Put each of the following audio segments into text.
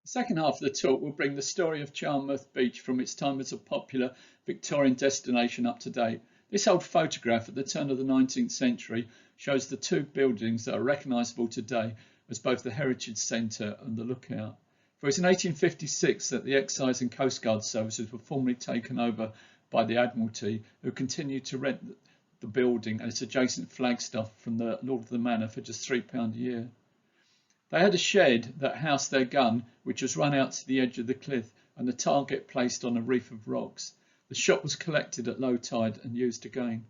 The second half of the talk will bring the story of Charmouth Beach from its time as a popular Victorian destination up to date. This old photograph at the turn of the 19th century shows the two buildings that are recognisable today as both the Heritage Centre and the Lookout. For it was in 1856 that the Excise and Coast Guard services were formally taken over by the Admiralty, who continued to rent the building and its adjacent flagstaff from the Lord of the Manor for just £3 a year. They had a shed that housed their gun, which was run out to the edge of the cliff, and the target placed on a reef of rocks. The shot was collected at low tide and used again.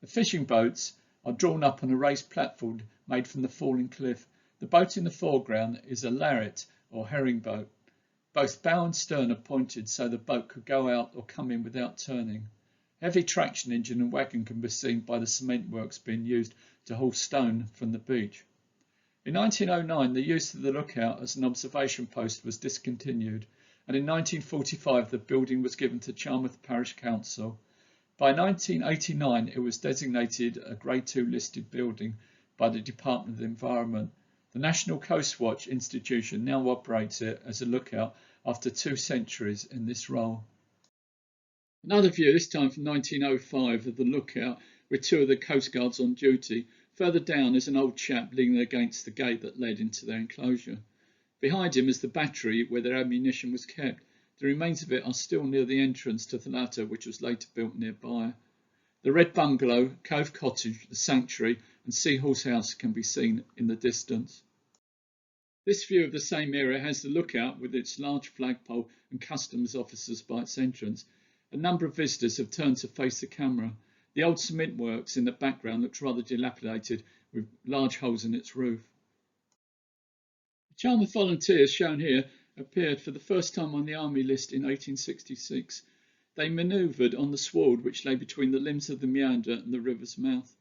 The fishing boats are drawn up on a raised platform made from the falling cliff. The boat in the foreground is a lariat or herring boat. Both bow and stern are pointed so the boat could go out or come in without turning. Heavy traction engine and wagon can be seen by the cement works being used to haul stone from the beach. In 1909, the use of the Lookout as an observation post was discontinued, and in 1945 the building was given to Charmouth Parish Council. By 1989 it was designated a Grade 2 listed building by the Department of the Environment. The National Coast Watch institution now operates it as a lookout after 2 centuries in this role. Another view, this time from 1905, of the Lookout with 2 of the Coast Guards on duty. Further down is an old chap leaning against the gate that led into their enclosure. Behind him is the battery where their ammunition was kept. The remains of it are still near the entrance to the latter, which was later built nearby. The red bungalow, Cove Cottage, the sanctuary and Seahorse House can be seen in the distance. This view of the same area has the Lookout with its large flagpole and customs officers by its entrance. A number of visitors have turned to face the camera. The old cement works in the background looks rather dilapidated with large holes in its roof. The Charmouth Volunteers, shown here, appeared for the first time on the Army list in 1866. They manoeuvred on the sward which lay between the limbs of the meander and the river's mouth.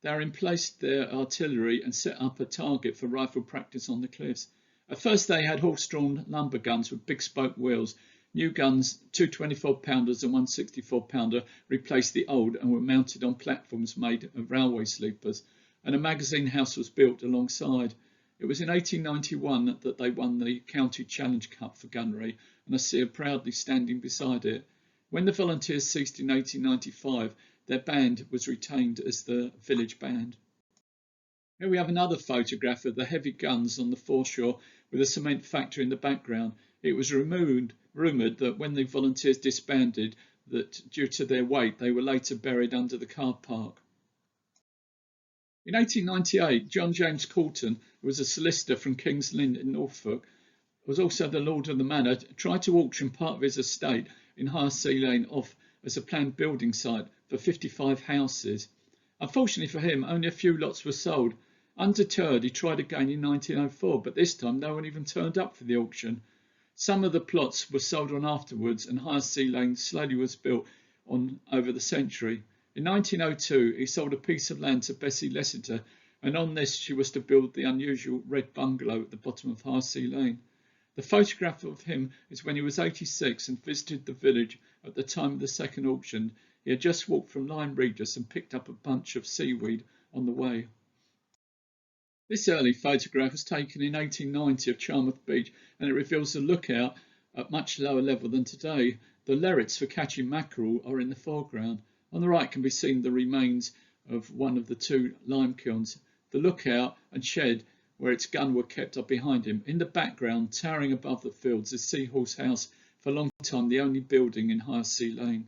They emplaced their artillery and set up a target for rifle practice on the cliffs. At first they had horse-drawn lumber guns with big spoke wheels. New guns, 2 24-pounders and 1 64-pounder, replaced the old and were mounted on platforms made of railway sleepers, and a magazine house was built alongside. It was in 1891 that they won the County Challenge Cup for gunnery, and I see her proudly standing beside it. When the volunteers ceased in 1895, their band was retained as the village band. Here we have another photograph of the heavy guns on the foreshore with a cement factory in the background. It was rumoured that when the volunteers disbanded, that due to their weight, they were later buried under the car park. In 1898, John James Coulton, who was a solicitor from King's Lynn in Norfolk, was also the Lord of the Manor, tried to auction part of his estate in High Sea Lane off as a planned building site for 55 houses. Unfortunately for him, only a few lots were sold. Undeterred, he tried again in 1904, but this time no one even turned up for the auction. Some of the plots were sold on afterwards, and High Sea Lane slowly was built on over the century. In 1902, he sold a piece of land to Bessie Lessiter, and on this she was to build the unusual red bungalow at the bottom of High Sea Lane. The photograph of him is when he was 86 and visited the village at the time of the second auction. He had just walked from Lyme Regis and picked up a bunch of seaweed on the way. This early photograph was taken in 1890 of Charmouth Beach, and it reveals the lookout at much lower level than today. The lerrets for catching mackerel are in the foreground. On the right can be seen the remains of one of the 2 lime kilns. The lookout and shed where its gun were kept are behind him. In the background, towering above the fields, is Seahorse House, for a long time the only building in High Sea Lane.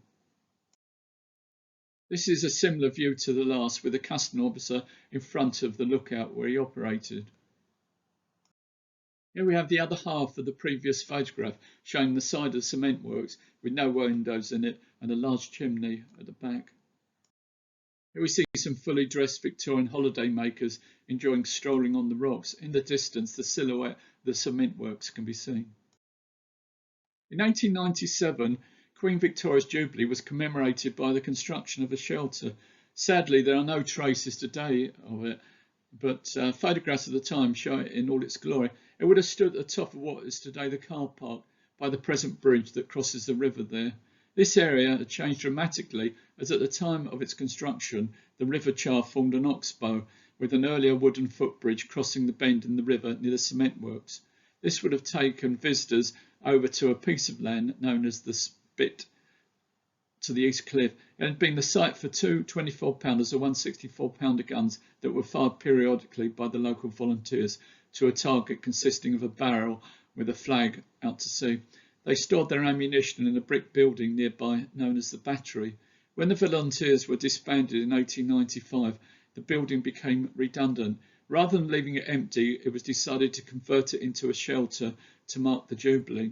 This is a similar view to the last, with a custom officer in front of the lookout where he operated. Here we have the other half of the previous photograph, showing the side of the cement works with no windows in it and a large chimney at the back. Here we see some fully dressed Victorian holiday makers enjoying strolling on the rocks. In the distance, the silhouette of the cement works can be seen. In 1897, Queen Victoria's Jubilee was commemorated by the construction of a shelter. Sadly, there are no traces today of it, but photographs of the time show it in all its glory. It would have stood at the top of what is today the car park by the present bridge that crosses the river there. This area had changed dramatically, as at the time of its construction, the river Char formed an oxbow with an earlier wooden footbridge crossing the bend in the river near the cement works. This would have taken visitors over to a piece of land known as the Spit to the East Cliff. It had been the site for two 24-pounders or 164-pounder guns that were fired periodically by the local volunteers to a target consisting of a barrel with a flag out to sea. They stored their ammunition in a brick building nearby known as the Battery. When the volunteers were disbanded in 1895, the building became redundant. Rather than leaving it empty, it was decided to convert it into a shelter to mark the Jubilee.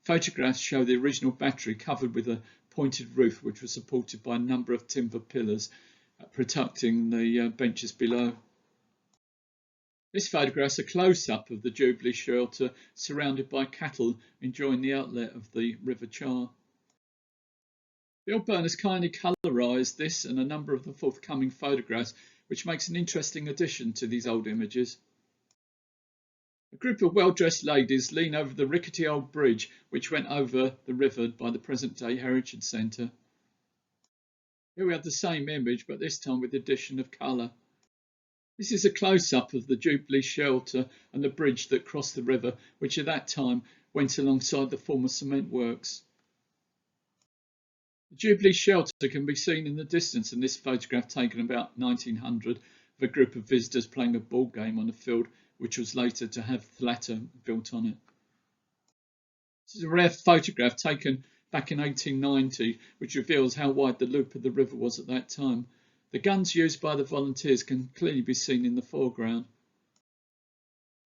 Photographs show the original battery covered with a pointed roof, which was supported by a number of timber pillars protecting the benches below. This photographs a close-up of the Jubilee shelter surrounded by cattle enjoying the outlet of the River Char. Bill Byrne has kindly colorised this and a number of the forthcoming photographs, which makes an interesting addition to these old images. A group of well-dressed ladies lean over the rickety old bridge which went over the river by the present-day Heritage Centre. Here we have the same image, but this time with the addition of colour. This is a close-up of the Jubilee shelter and the bridge that crossed the river, which at that time went alongside the former cement works. The Jubilee shelter can be seen in the distance in this photograph taken about 1900 of a group of visitors playing a ball game on a field which was later to have Thalata built on it. This is a rare photograph taken back in 1890, which reveals how wide the loop of the river was at that time. The guns used by the volunteers can clearly be seen in the foreground.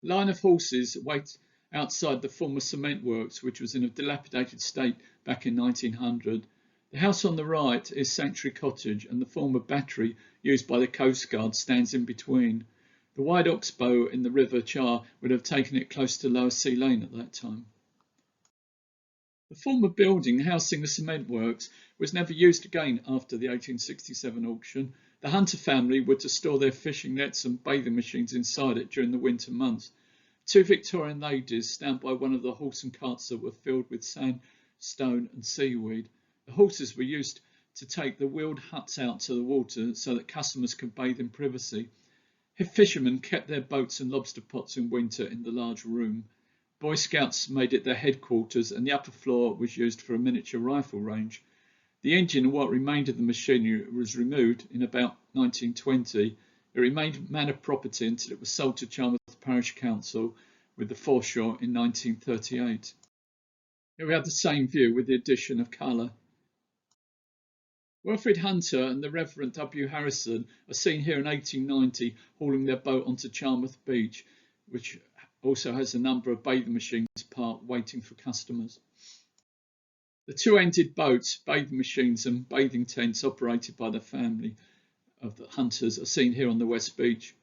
A line of horses wait outside the former cement works, which was in a dilapidated state back in 1900. The house on the right is Sanctuary Cottage, and the former battery used by the Coast Guard stands in between. The wide oxbow in the River Char would have taken it close to Lower Sea Lane at that time. The former building housing the cement works was never used again after the 1867 auction. The Hunter family were to store their fishing nets and bathing machines inside it during the winter months. Two Victorian ladies stand by one of the horse and carts that were filled with sand, stone and seaweed. The horses were used to take the wheeled huts out to the water so that customers could bathe in privacy. Fishermen kept their boats and lobster pots in winter in the large room. Boy Scouts made it their headquarters, and the upper floor was used for a miniature rifle range. The engine and what remained of the machinery was removed in about 1920. It remained manor property until it was sold to Charmouth Parish Council with the foreshore in 1938. Here we have the same view with the addition of colour. Wilfred Hunter and the Reverend W. Harrison are seen here in 1890 hauling their boat onto Charmouth Beach, which also has a number of bathing machines parked waiting for customers. The two-ended boats, bathing machines and bathing tents operated by the family of the Hunters are seen here on the West Beach.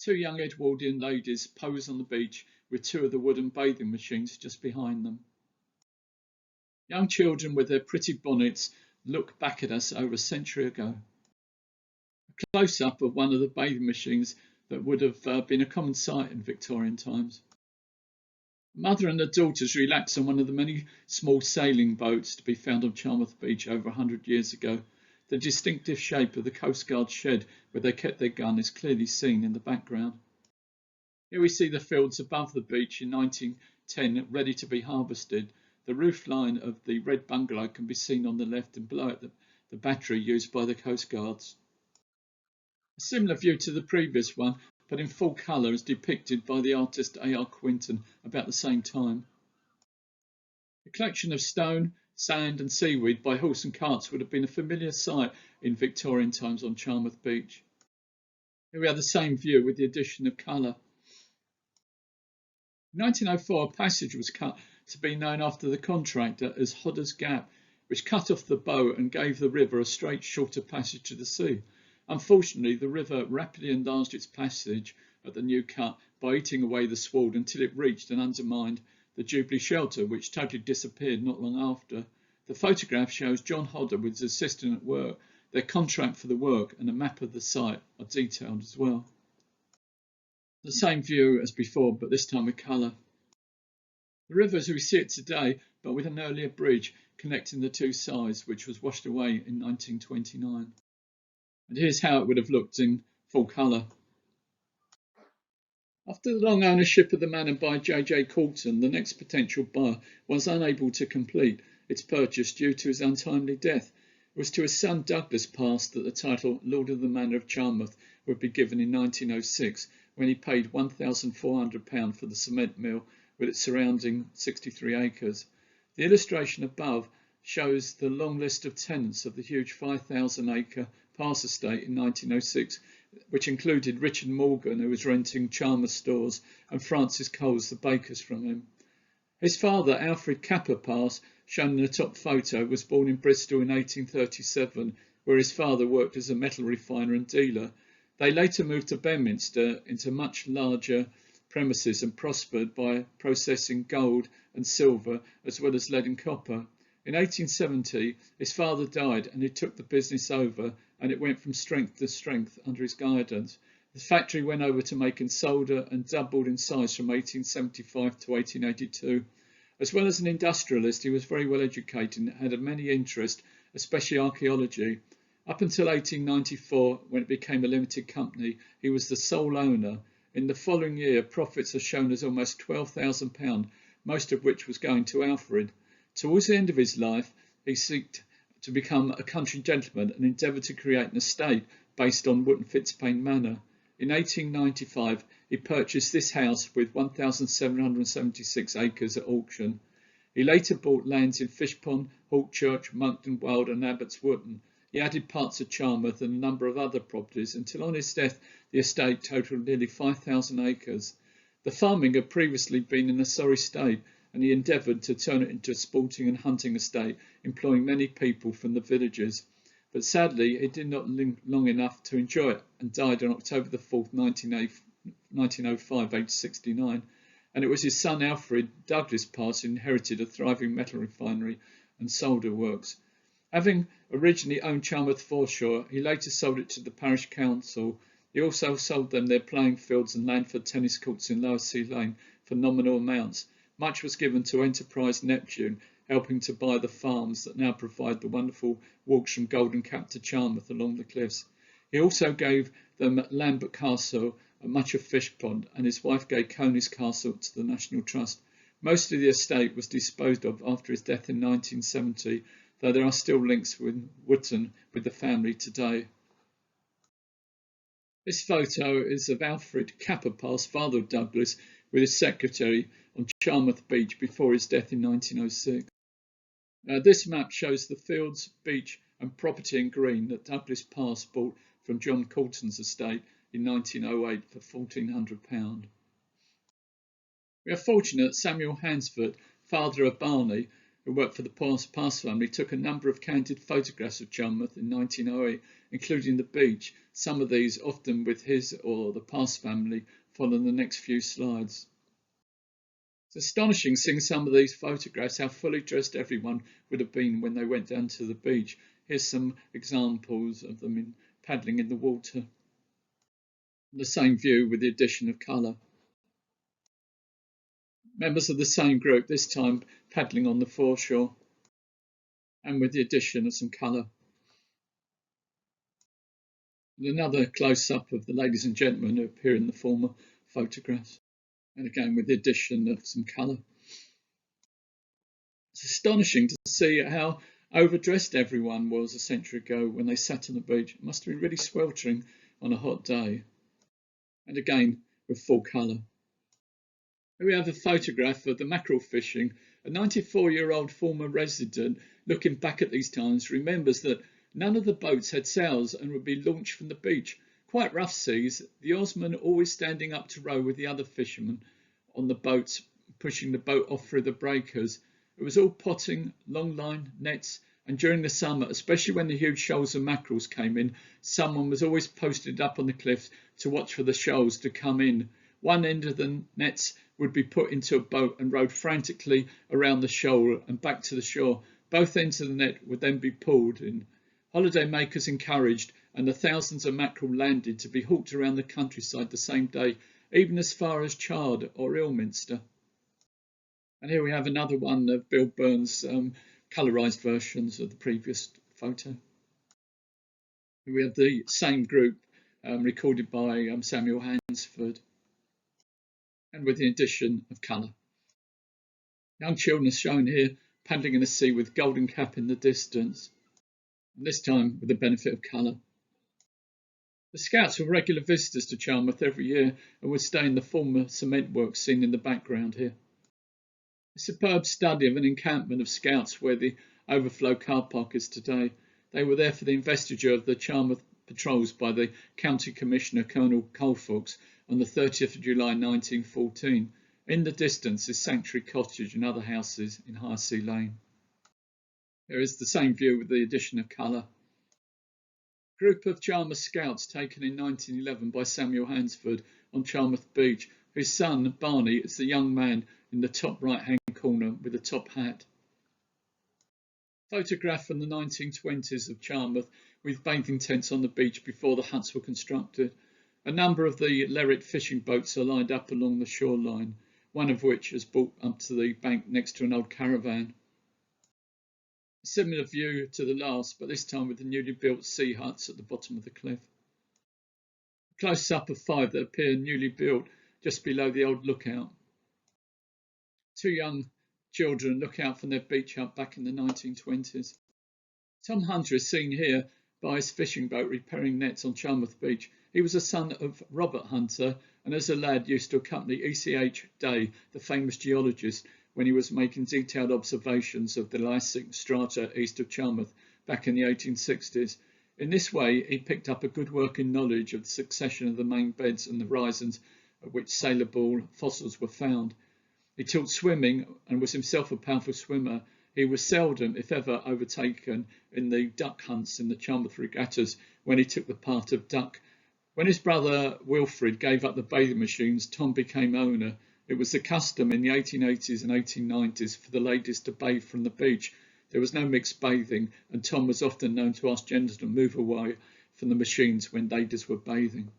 Two young Edwardian ladies pose on the beach with two of the wooden bathing machines just behind them. Young children with their pretty bonnets look back at us over a century ago. A close-up of one of the bathing machines that would have been a common sight in Victorian times. A mother and her daughters relax on one of the many small sailing boats to be found on Charmouth Beach over 100 years ago. The distinctive shape of the Coast Guard shed where they kept their gun is clearly seen in the background. Here we see the fields above the beach in 1910 ready to be harvested. The roof line of the red bungalow can be seen on the left, and below it the battery used by the Coast Guards. A similar view to the previous one, but in full colour, is depicted by the artist A.R. Quinton about the same time. The collection of stone, sand and seaweed by horse and carts would have been a familiar sight in Victorian times on Charmouth Beach. Here we have the same view with the addition of colour. In 1904, a passage was cut to be known after the contractor as Hodder's Gap, which cut off the bow and gave the river a straight, shorter passage to the sea. Unfortunately, the river rapidly enlarged its passage at the new cut by eating away the sward until it reached and undermined the Jubilee shelter, which totally disappeared not long after. The photograph shows John Hodder with his assistant at work. Their contract for the work and a map of the site are detailed as well. The same view as before, but this time with colour. The river as we see it today, but with an earlier bridge connecting the two sides, which was washed away in 1929. And here's how it would have looked in full colour. After the long ownership of the manor by J.J. Coulton, the next potential buyer was unable to complete its purchase due to his untimely death. It was to his son Douglas passed that the title Lord of the Manor of Charmouth would be given in 1906, when he paid £1,400 for the cement mill with its surrounding 63 acres. The illustration above shows the long list of tenants of the huge 5,000-acre Pass estate in 1906, which included Richard Morgan, who was renting Charmouth stores, and Francis Coles, the bakers, from him. His father, Alfred Capper Pass, shown in the top photo, was born in Bristol in 1837, where his father worked as a metal refiner and dealer. They later moved to Bedminster into much larger premises and prospered by processing gold and silver as well as lead and copper. In 1870, his father died and he took the business over, and it went from strength to strength under his guidance. The factory went over to making solder and doubled in size from 1875 to 1882. As well as an industrialist, he was very well educated and had many interests, especially archaeology. Up until 1894, when it became a limited company, he was the sole owner. In the following year, profits are shown as almost £12,000, most of which was going to Alfred. Towards the end of his life, he sought to become a country gentleman and endeavoured to create an estate based on Wootton Fitzpaine Manor. In 1895, he purchased this house with 1,776 acres at auction. He later bought lands in Fishpond, Hawkchurch, Monkton Wild and Abbots Wootton. He added parts of Charmouth and a number of other properties until on his death the estate totalled nearly 5,000 acres. The farming had previously been in a sorry state, and he endeavoured to turn it into a sporting and hunting estate, employing many people from the villages. But sadly, he did not live long enough to enjoy it and died on October the 4th, 1905, aged 69. And it was his son Alfred Douglas Pass who inherited a thriving metal refinery and solder works. Having originally owned Charmouth Foreshore, he later sold it to the parish council. He also sold them their playing fields and land for tennis courts in Lower Sea Lane for nominal amounts. Much was given to Enterprise Neptune, helping to buy the farms that now provide the wonderful walks from Golden Cap to Charmouth along the cliffs. He also gave them Lambert Castle and much of Fishpond, and his wife gave Coney's Castle to the National Trust. Most of the estate was disposed of after his death in 1970, though there are still links with Wootton with the family today. This photo is of Alfred Capper Pass, father of Douglas, with his secretary on Charmouth Beach before his death in 1906. This map shows the fields, beach and property in green that Douglas Pass bought from John Coulton's estate in 1908 for £1,400. We are fortunate that Samuel Hansford, father of Barney, who worked for the Pass family, took a number of candid photographs of Charmouth in 1908, including the beach, some of these often with his or the Pass family, following the next few slides. It's astonishing seeing some of these photographs, how fully dressed everyone would have been when they went down to the beach. Here's some examples of them paddling in the water. The same view with the addition of colour. Members of the same group, this time paddling on the foreshore, and with the addition of some colour. And another close-up of the ladies and gentlemen who appear in the former photographs, and again with the addition of some colour. It's astonishing to see how overdressed everyone was a century ago when they sat on the beach. It must have been really sweltering on a hot day. And again with full colour. Here we have a photograph of the mackerel fishing. A 94-year-old former resident, looking back at these times, remembers that none of the boats had sails and would be launched from the beach. Quite rough seas, the oarsmen always standing up to row with the other fishermen on the boats, pushing the boat off through the breakers. It was all potting, long line, nets, and during the summer, especially when the huge shoals of mackerels came in, someone was always posted up on the cliffs to watch for the shoals to come in. One end of the nets would be put into a boat and rowed frantically around the shoal and back to the shore. Both ends of the net would then be pulled in. Holiday makers encouraged, and the thousands of mackerel landed to be hawked around the countryside the same day, even as far as Chard or Ilminster. And here we have another one of Bill Burns' colorised versions of the previous photo. Here we have the same group recorded by Samuel Hansford. and with the addition of colour. Young children are shown here paddling in the sea with Golden Cap in the distance, and this time with the benefit of colour. The Scouts were regular visitors to Charmouth every year and would stay in the former cement works seen in the background here. A superb study of an encampment of Scouts where the overflow car park is today. They were there for the investiture of the Charmouth patrols by the County Commissioner Colonel Colfax on the 30th of July 1914. In the distance is Sanctuary Cottage and other houses in Highsea Lane. There is the same view with the addition of colour. A group of Charmouth Scouts taken in 1911 by Samuel Hansford on Charmouth Beach. His son, Barney, is the young man in the top right-hand corner with a top hat. Photograph from the 1920s of Charmouth with bathing tents on the beach before the huts were constructed. A number of the Lerret fishing boats are lined up along the shoreline, one of which is brought up to the bank next to an old caravan. A similar view to the last, but this time with the newly built sea huts at the bottom of the cliff. A close-up of 5 that appear newly built just below the old lookout. 2 young children look out from their beach hut back in the 1920s. Tom Hunter is seen here by his fishing boat repairing nets on Charmouth Beach. He was a son of Robert Hunter and as a lad used to accompany E.C.H. Day, the famous geologist, when he was making detailed observations of the liassic strata east of Charmouth back in the 1860s. In this way, he picked up a good working knowledge of the succession of the main beds and the horizons at which saleable fossils were found. He taught swimming and was himself a powerful swimmer. He was seldom, if ever, overtaken in the duck hunts in the Charmouth regattas when he took the part of duck. When his brother Wilfred gave up the bathing machines, Tom became owner. It was the custom in the 1880s and 1890s for the ladies to bathe from the beach. There was no mixed bathing, and Tom was often known to ask gentlemen to move away from the machines when ladies were bathing.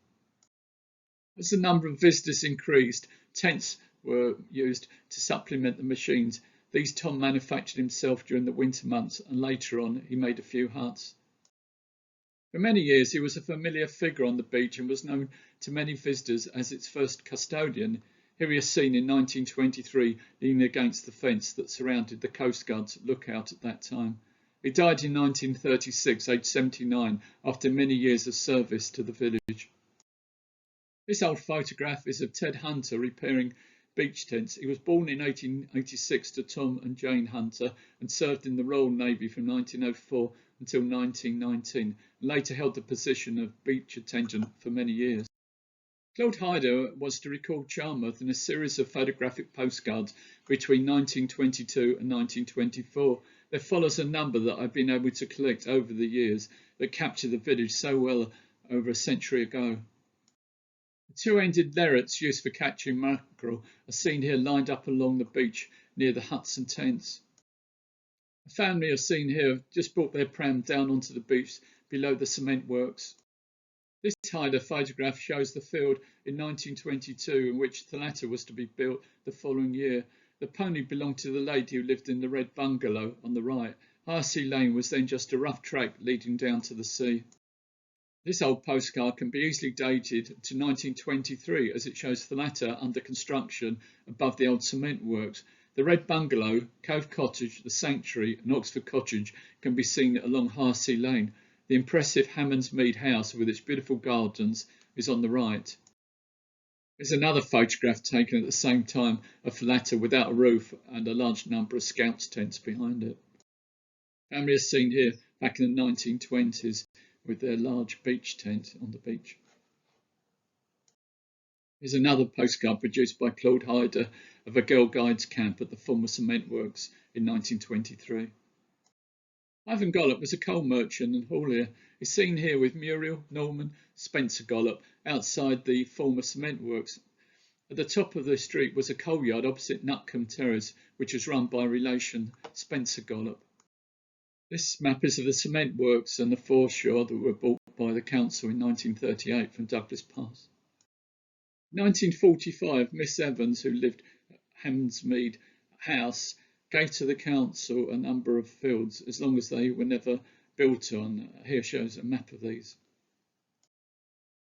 As the number of visitors increased, tents were used to supplement the machines. These Tom manufactured himself during the winter months, and later on he made a few huts. For many years he was a familiar figure on the beach and was known to many visitors as its first custodian. Here he is seen in 1923 leaning against the fence that surrounded the Coast Guard's lookout at that time. He died in 1936, aged 79, after many years of service to the village. This old photograph is of Ted Hunter repairing beach tents. He was born in 1886 to Tom and Jane Hunter and served in the Royal Navy from 1904 until 1919, and later held the position of beach attendant for many years. Claude Hyder was to record Charmouth in a series of photographic postcards between 1922 and 1924. There follows a number that I've been able to collect over the years that capture the village so well over a century ago. The 2-ended lerrets used for catching mackerel are seen here lined up along the beach near the huts and tents. A family are seen here have just brought their pram down onto the beach below the cement works. This Hyder photograph shows the field in 1922 in which the latter was to be built the following year. The pony belonged to the lady who lived in the red bungalow on the right. Highsea Lane was then just a rough track leading down to the sea. This old postcard can be easily dated to 1923 as it shows the latter under construction above the old cement works. The red bungalow, Cove Cottage, the Sanctuary and Oxford Cottage can be seen along Highsea Lane. The impressive Hammondsmead House with its beautiful gardens is on the right. There's another photograph taken at the same time of the latter without a roof and a large number of Scouts tents behind it. Family is seen here back in the 1920s with their large beach tent on the beach. Here's another postcard produced by Claude Hyder of a Girl Guides camp at the former cement works in 1923. Ivan Gollop was a coal merchant and haulier. He's seen here with Muriel, Norman, Spencer Gollop outside the former cement works. At the top of the street was a coal yard opposite Nutcombe Terrace, which was run by a relation, Spencer Gollop. This map is of the cement works and the foreshore that were bought by the council in 1938 from Douglas Pass. In 1945, Miss Evans, who lived at Hammondsmead House, gave to the council a number of fields as long as they were never built on. Here shows a map of these.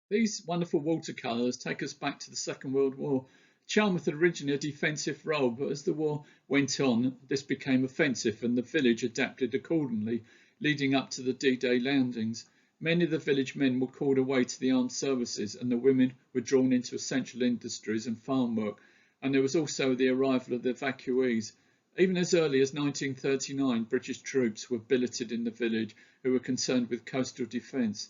These wonderful watercolours take us back to the Second World War. Charmouth had originally a defensive role, but as the war went on, this became offensive and the village adapted accordingly, leading up to the D-Day landings. Many of the village men were called away to the armed services and the women were drawn into essential industries and farm work, and there was also the arrival of the evacuees. Even as early as 1939, British troops were billeted in the village who were concerned with coastal defence.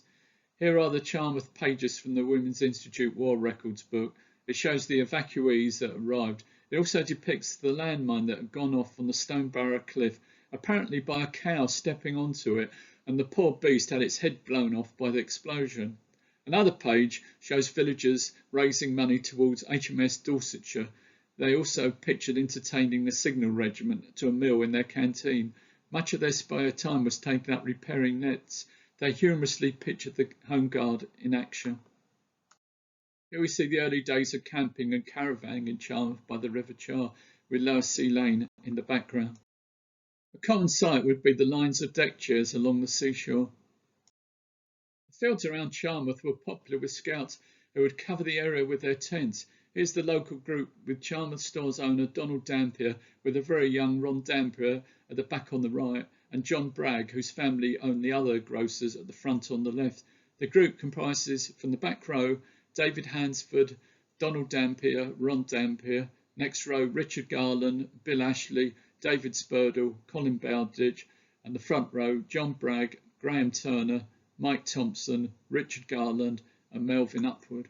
Here are the Charmouth pages from the Women's Institute War Records book. It shows the evacuees that arrived. It also depicts the landmine that had gone off on the Stonebarrow Cliff, apparently by a cow stepping onto it, and the poor beast had its head blown off by the explosion. Another page shows villagers raising money towards HMS Dorsetshire. They also pictured entertaining the Signal Regiment to a meal in their canteen. Much of their spare time was taken up repairing nets. They humorously pictured the Home Guard in action. Here we see the early days of camping and caravanning in Charmouth by the River Char, with Lower Sea Lane in the background. A common sight would be the lines of deck chairs along the seashore. The fields around Charmouth were popular with scouts who would cover the area with their tents. Here's the local group with Charmouth Store's owner Donald Dampier, with a very young Ron Dampier at the back on the right, and John Bragg, whose family owned the other grocers at the front on the left. The group comprises, from the back row, David Hansford, Donald Dampier, Ron Dampier. Next row, Richard Garland, Bill Ashley, David Spurdle, Colin Bowditch, and the front row, John Bragg, Graham Turner, Mike Thompson, Richard Garland, and Melvin Upward.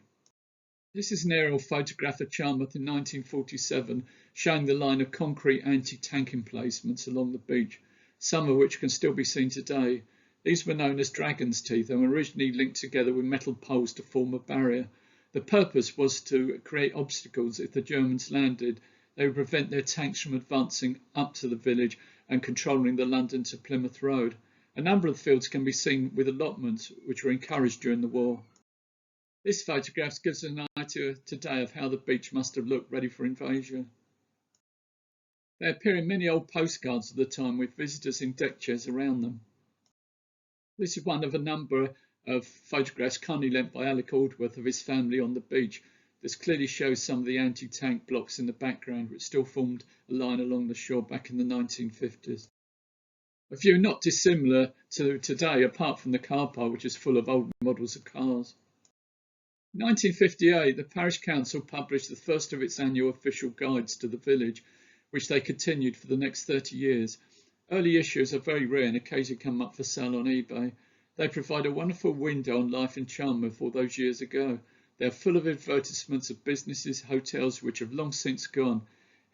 This is an aerial photograph of Charmouth in 1947, showing the line of concrete anti-tank emplacements along the beach, some of which can still be seen today. These were known as dragon's teeth and were originally linked together with metal poles to form a barrier. The purpose was to create obstacles if the Germans landed. They would prevent their tanks from advancing up to the village and controlling the London to Plymouth Road. A number of the fields can be seen with allotments, which were encouraged during the war. This photograph gives an idea today of how the beach must have looked ready for invasion. They appear in many old postcards of the time with visitors in deck chairs around them. This is one of a number of photographs kindly lent by Alec Aldworth of his family on the beach. This clearly shows some of the anti-tank blocks in the background, which still formed a line along the shore back in the 1950s. A view not dissimilar to today, apart from the car park, which is full of old models of cars. In 1958, the parish council published the first of its annual official guides to the village, which they continued for the next 30 years. Early issues are very rare and occasionally come up for sale on eBay. They provide a wonderful window on life in Charmouth all those years ago. They are full of advertisements of businesses, hotels which have long since gone.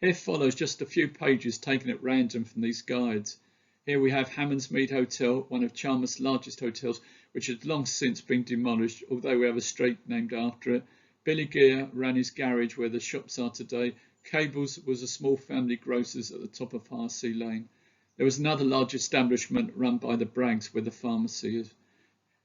Here follows just a few pages taken at random from these guides. Here we have Hammondsmead Hotel, one of Charmouth's largest hotels, which had long since been demolished, although we have a street named after it. Billy Gear ran his garage where the shops are today. Cable's was a small family grocer's at the top of High Sea Lane. There was another large establishment run by the Braggs where the pharmacy is.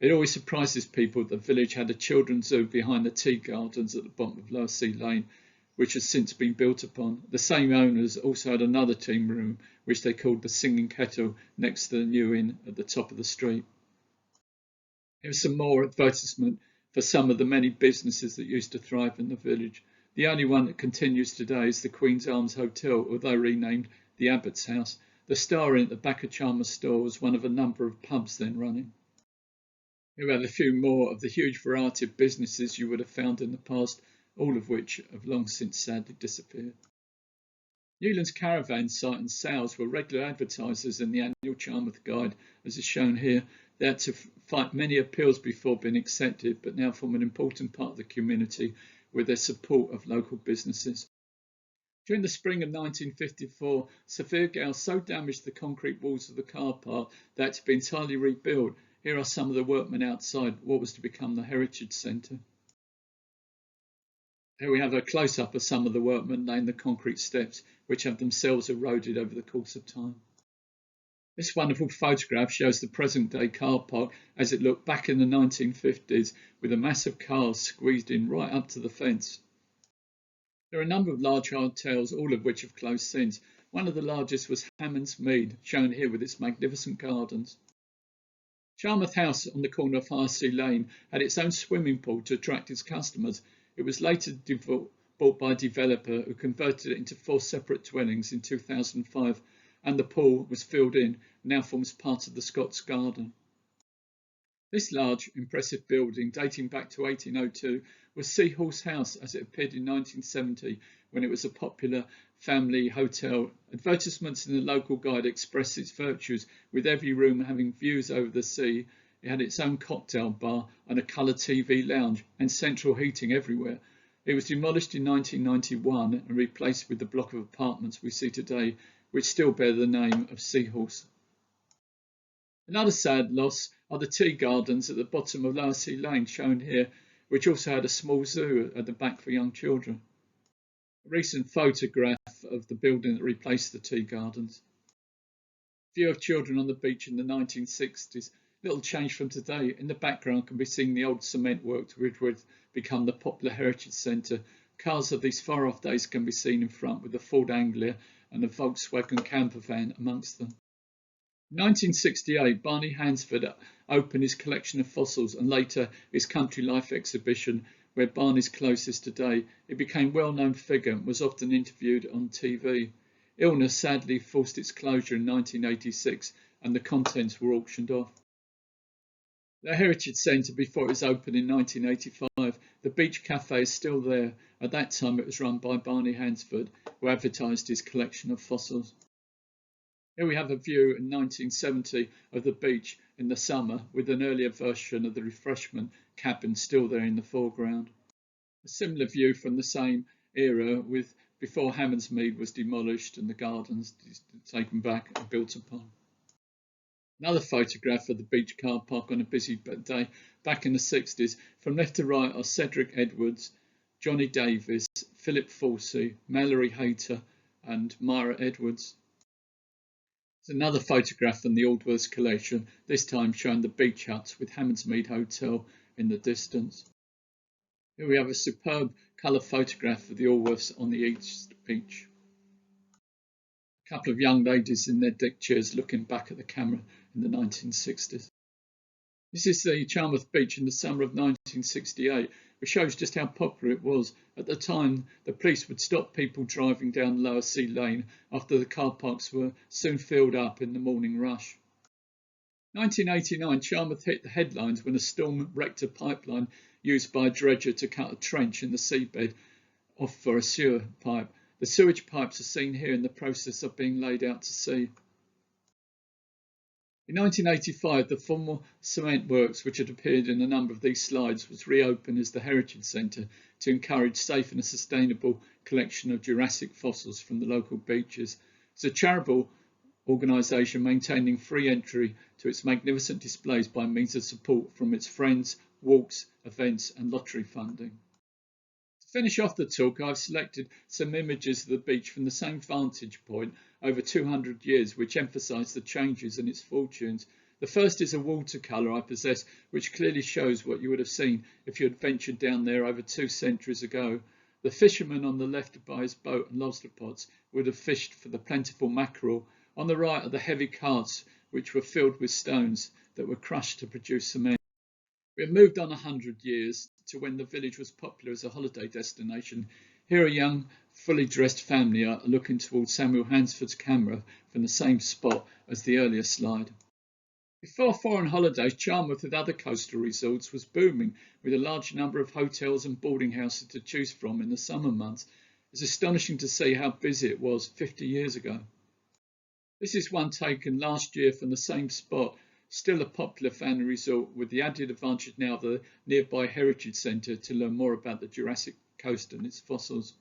It always surprises people that the village had a children's zoo behind the tea gardens at the bottom of Lower Sea Lane, which has since been built upon. The same owners also had another team room, which they called the Singing Kettle, next to the new inn at the top of the street. Here's some more advertisement for some of the many businesses that used to thrive in the village. The only one that continues today is the Queen's Arms Hotel, although renamed the Abbot's House. The Star Inn at the back of Charmouth Store was one of a number of pubs then running. Here we have a few more of the huge variety of businesses you would have found in the past, all of which have long since sadly disappeared. Newland's caravan site and sales were regular advertisers in the annual Charmouth Guide, as is shown here. They had to fight many appeals before being accepted, but now form an important part of the community with their support of local businesses. During the spring of 1954, severe gales so damaged the concrete walls of the car park that it had to be entirely rebuilt. Here are some of the workmen outside what was to become the Heritage Centre. Here we have a close-up of some of the workmen laying the concrete steps, which have themselves eroded over the course of time. This wonderful photograph shows the present-day car park as it looked back in the 1950s, with a mass of cars squeezed in right up to the fence. There are a number of large hotels, all of which have closed since. One of the largest was Hammondsmead, shown here with its magnificent gardens. Charmouth House on the corner of High Sea Lane had its own swimming pool to attract its customers. It was later bought by a developer who converted it into 4 separate dwellings in 2005, and the pool was filled in, now forms part of the Scots Garden. This large, impressive building, dating back to 1802, was Seahorse House as it appeared in 1970, when it was a popular family hotel. Advertisements in the local guide expressed its virtues, with every room having views over the sea. It had its own cocktail bar and a colour TV lounge, and central heating everywhere. It was demolished in 1991 and replaced with the block of apartments we see today, which still bear the name of Seahorse. Another sad loss are the tea gardens at the bottom of Lower Sea Lane, shown here, which also had a small zoo at the back for young children. A recent photograph of the building that replaced the tea gardens. View of children on the beach in the 1960s. Little change from today. In the background can be seen the old cement works which would become the popular heritage centre. Cars of these far-off days can be seen in front, with a Ford Anglia and a Volkswagen camper van amongst them. In 1968, Barney Hansford opened his collection of fossils and later his Country Life exhibition, where Barney's closest today. He became a well-known figure and was often interviewed on TV. Illness sadly forced its closure in 1986 and the contents were auctioned off. The Heritage Centre, before it was opened in 1985, the Beach Cafe is still there. At that time it was run by Barney Hansford, who advertised his collection of fossils. Here we have a view in 1970 of the beach in the summer, with an earlier version of the refreshment cabin still there in the foreground. A similar view from the same era, with before Hammondsmead was demolished and the gardens taken back and built upon. Another photograph of the beach car park on a busy day back in the 60s. From left to right are Cedric Edwards, Johnny Davis, Philip Forsey, Mallory Hayter and Myra Edwards. There's another photograph from the Aldworths collection, this time showing the beach huts with Hammondsmead Hotel in the distance. Here we have a superb colour photograph of the Aldworths on the East Beach. A couple of young ladies in their deck chairs looking back at the camera in the 1960s. This is the Charmouth Beach in the summer of 1968, which shows just how popular it was. At the time, the police would stop people driving down Lower Sea Lane after the car parks were soon filled up in the morning rush. 1989, Charmouth hit the headlines when a storm wrecked a pipeline used by a dredger to cut a trench in the seabed off for a sewer pipe. The sewage pipes are seen here in the process of being laid out to sea. In 1985, the former cement works, which had appeared in a number of these slides, was reopened as the Heritage Centre to encourage safe and a sustainable collection of Jurassic fossils from the local beaches. It's a charitable organisation maintaining free entry to its magnificent displays by means of support from its friends, walks, events and lottery funding. To finish off the talk, I've selected some images of the beach from the same vantage point over 200 years, which emphasise the changes in its fortunes. The first is a watercolour I possess, which clearly shows what you would have seen if you had ventured down there over 2 centuries ago. The fisherman on the left by his boat and lobster pots would have fished for the plentiful mackerel. On the right are the heavy carts, which were filled with stones that were crushed to produce cement. We have moved on 100 years to when the village was popular as a holiday destination. Here a young, fully dressed family are looking towards Samuel Hansford's camera from the same spot as the earlier slide. Before foreign holidays, Charmouth with other coastal resorts was booming, with a large number of hotels and boarding houses to choose from in the summer months. It's astonishing to see how busy it was 50 years ago. This is one taken last year from the same spot, still a popular family resort, with the added advantage now of the nearby Heritage Centre to learn more about the Jurassic coast and its fossils.